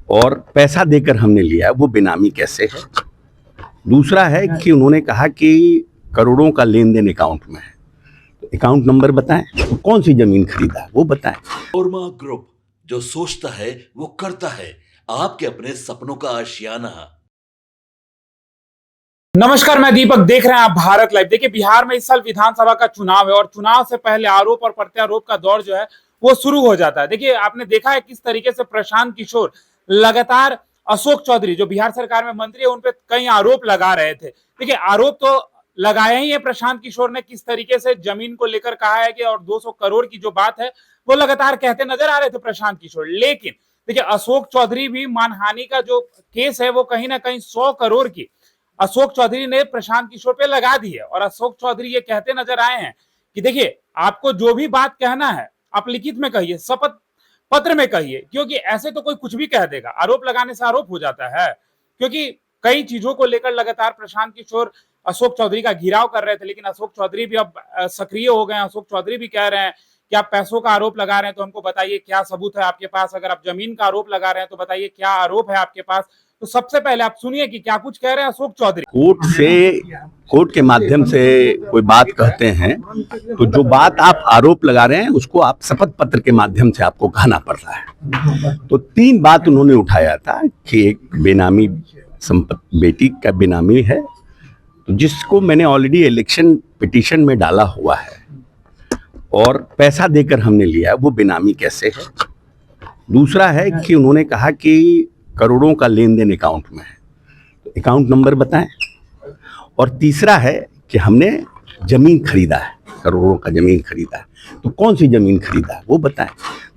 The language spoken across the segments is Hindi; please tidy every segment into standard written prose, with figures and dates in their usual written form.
और पैसा देकर हमने लिया है वो बेनामी कैसे है। दूसरा है कि उन्होंने कहा कि करोड़ों का लेन देन अकाउंट में है, तो अकाउंट नंबर बताएं, तो कौन सी जमीन खरीदा है वो बताएं। ओरमा ग्रुप, जो सोचता है वो करता है, आपके अपने सपनों का आशियाना। नमस्कार, मैं दीपक, देख रहे हैं आप भारत लाइव। देखिए, बिहार में इस साल विधानसभा का चुनाव है और चुनाव से पहले आरोप और प्रत्यारोप का दौर जो है वो शुरू हो जाता है। देखिए, आपने देखा है किस तरीके से प्रशांत किशोर लगातार अशोक चौधरी जो बिहार सरकार में मंत्री है उन पे कई आरोप लगा रहे थे। देखिए, आरोप तो लगाया ही है प्रशांत किशोर ने, किस तरीके से जमीन को लेकर कहा है कि और 200 करोड़ की जो बात है वो लगातार कहते नजर आ रहे थे प्रशांत किशोर। लेकिन देखिए, अशोक चौधरी भी मानहानि का जो केस है वो कहीं ना कहीं 100 करोड़ की अशोक चौधरी ने प्रशांत किशोर पे लगा दी है। और अशोक चौधरी ये कहते नजर आए हैं कि देखिए, आपको जो भी बात कहना है आप लिखित में कहिए, शपथ पत्र में कहिए, क्योंकि ऐसे तो कोई कुछ भी कह देगा। आरोप लगाने से आरोप हो जाता है, क्योंकि कई चीजों को लेकर लगातार प्रशांत किशोर अशोक चौधरी का घेराव कर रहे थे। लेकिन अशोक चौधरी भी अब सक्रिय हो गए हैं। अशोक चौधरी भी कह रहे हैं कि आप पैसों का आरोप लगा रहे हैं तो हमको बताइए क्या सबूत है आपके पास। अगर आप जमीन का आरोप लगा रहे हैं तो बताइए क्या आरोप है आपके पास। तो सबसे पहले आप सुनिए कि क्या कुछ कह रहे हैं अशोक चौधरी। कोर्ट के माध्यम से कोई बात कहते हैं तो जो बात आप आरोप लगा रहे हैं उसको आप शपथ पत्र के माध्यम से आपको कहना पड़ रहा है। तो 3 बात उन्होंने उठाया था कि एक बेनामी संपत्ति, बेटी का बेनामी है, तो जिसको मैंने ऑलरेडी इलेक्शन पिटीशन में डाला हुआ है, और पैसा देकर हमने लिया है वो बेनामी कैसे है। दूसरा है कि उन्होंने कहा कि करोड़ों का लेन देन अकाउंट में है, तो अकाउंट नंबर बताएं। और तीसरा है कि हमने जमीन खरीदा है, करोड़ों का जमीन खरीदा है, तो कौन सी जमीन खरीदा है वो बताएं।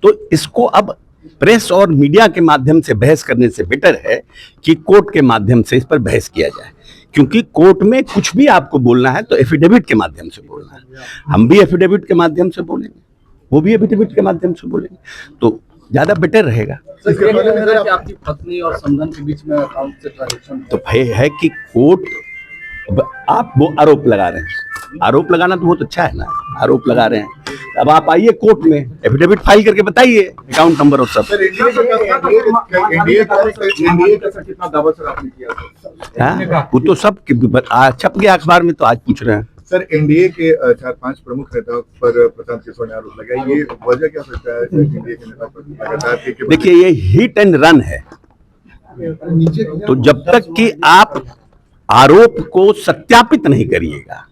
तो इसको अब प्रेस और मीडिया के माध्यम से बहस करने से बेटर है कि कोर्ट के माध्यम से इस पर बहस किया जाए, क्योंकि कोर्ट में कुछ भी आपको बोलना है तो एफिडेविट के माध्यम से बोलना है। हम भी एफिडेविट के माध्यम से बोलेंगे, वो भी एफिडेविट के माध्यम से बोलेंगे, तो ज्यादा बेटर रहेगा। आपकी पत्नी और समधन के बीच में अकाउंट से ट्रांजैक्शन तो भय है कि कोर्ट, आप वो आरोप लगा रहे हैं, आरोप लगाना तो बहुत अच्छा है ना, आरोप लगा रहे हैं, अब आप आइए कोर्ट में एफिडेविट फाइल करके बताइए अकाउंट नंबर और सब। वो तो सब छप गया अखबार में, तो आज पूछ रहे हैं। सर, एनडीए के 4-5 प्रमुख नेताओं पर प्रशांत किशोर ने आरोप लगाया, ये वजह क्या सकता है एनडीए के नेताओं पर लगातार? देखिए, ये हिट एंड रन है, तो जब तक कि आप आरोप को सत्यापित नहीं करिएगा,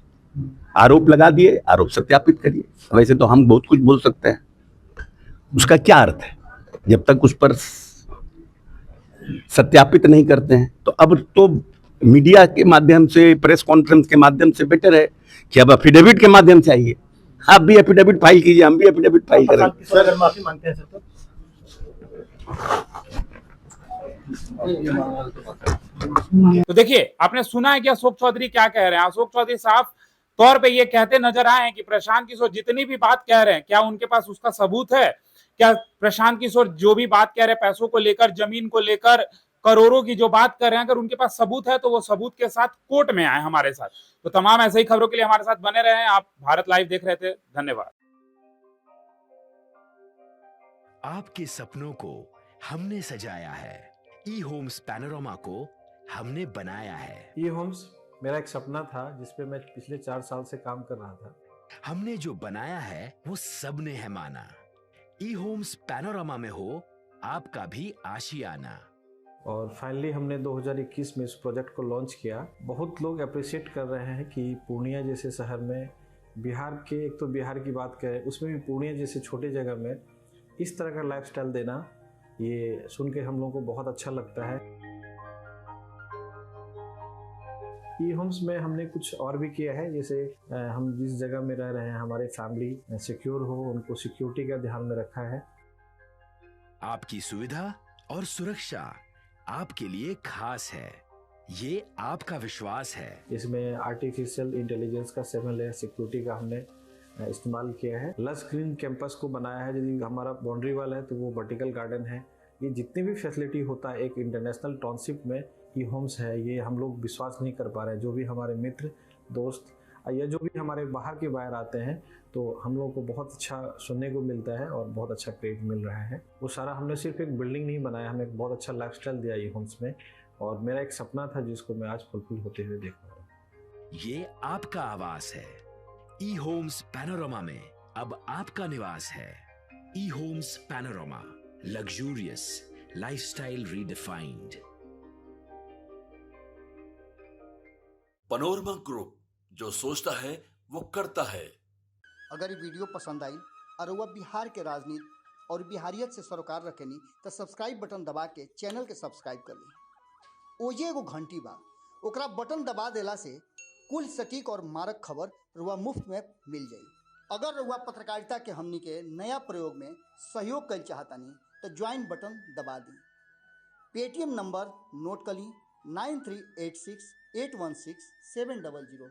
आरोप लगा दिए, आरोप सत्यापित करिए। वैसे तो हम बहुत कुछ बोल सकते हैं, उसका क्या अर्थ है जब तक उस पर सत्यापित नहीं करते हैं। तो अब तो मीडिया के माध्यम से, प्रेस कॉन्फ्रेंस के माध्यम से बेटर है कि अब एफिडेविट के माध्यम से आइए, आप भी एफिडेविट फाइल कीजिए, हम भी एफिडेविट फाइल करेंगे। सर, माफी मांगते हैं सर। तो देखिए, आपने सुना है कि अशोक चौधरी क्या कह रहे हैं। अशोक चौधरी साफ तौर पे ये कहते नजर आए हैं कि प्रशांत किशोर जितनी भी बात कह रहे हैं, क्या उनके पास उसका सबूत है। क्या प्रशांत किशोर जो भी बात कह रहे हैं पैसों को लेकर, जमीन को लेकर, करोड़ों की जो बात कर रहे हैं, अगर उनके पास सबूत है तो वो सबूत के साथ कोर्ट में आए हमारे साथ। तो तमाम ऐसे ही खबरों के लिए हमारे साथ बने रहे। आप भारत लाइव देख रहे थे, धन्यवाद। आपके सपनों को हमने सजाया है, ई होम्स पैनोरामा को हमने बनाया है। ई होम्स मेरा एक सपना था जिसपे मैं पिछले 4 साल से काम कर रहा था। हमने जो बनाया है वो सबने है माना। ई होम्स पैनोरामा में हो आपका भी आशियाना। और फाइनली हमने 2021 में इस प्रोजेक्ट को लॉन्च किया। बहुत लोग अप्रिशिएट कर रहे हैं कि पूर्णिया जैसे शहर में, बिहार के, एक तो बिहार की बात करें उसमें भी पूर्णिया जैसे छोटे जगह में इस तरह का लाइफस्टाइल देना, ये सुन के हम लोगों को बहुत अच्छा लगता है। ई होम्स में हमने कुछ और भी किया है, जैसे हम जिस जगह में रह रहे हैं हमारे फैमिली सिक्योर हो, उनको सिक्योरिटी का ध्यान में रखा है। आपकी सुविधा और सुरक्षा आपके लिए खास है, ये आपका विश्वास है। इसमें आर्टिफिशियल इंटेलिजेंस का 7 लेयर सिक्योरिटी का हमने इस्तेमाल किया है। लस ग्रीन कैंपस को बनाया है, यदि हमारा बाउंड्री वाल है तो वो वर्टिकल गार्डन है। ये जितनी भी फैसिलिटी होता है एक इंटरनेशनल टाउनशिप में ई होम्स है, ये हम लोग विश्वास नहीं कर पा रहे हैं। जो भी हमारे मित्र दोस्त या जो भी हमारे बाहर के बायर आते हैं तो हम लोगों को बहुत अच्छा सुनने को मिलता है और बहुत अच्छा क्रेडिट मिल रहा है। वो सारा हमने सिर्फ एक बिल्डिंग नहीं बनाया, हमें एक बहुत अच्छा लाइफस्टाइल दिया ये होम्स में, और मेरा एक सपना था जिसको मैं आज फुलफिल होते हुए देख रहा हूँ। ये आपका आवास है। ई होम्स पैनोरमा में अब आपका निवास है। E Homes Panorama, luxurious lifestyle redefined. Panorama group, जो सोचता है वो करता है। अगर ये वीडियो पसंद आई और वह बिहार के राजनीति और बिहारियत से सरोकार रखेनी तो सब्सक्राइब बटन दबा के चैनल के सब्सक्राइब कर ली। ओजे एगो घंटी बा, ओकरा बटन दबा देला से कुल सटीक और मारक खबर रुआ मुफ्त में मिल जाई। अगर रुआ पत्रकारिता के हमनी के नया प्रयोग में सहयोग कर चाहतानी तो ज्वाइन बटन दबा दी। पेटीएम नंबर नोट कर ली 9386816700।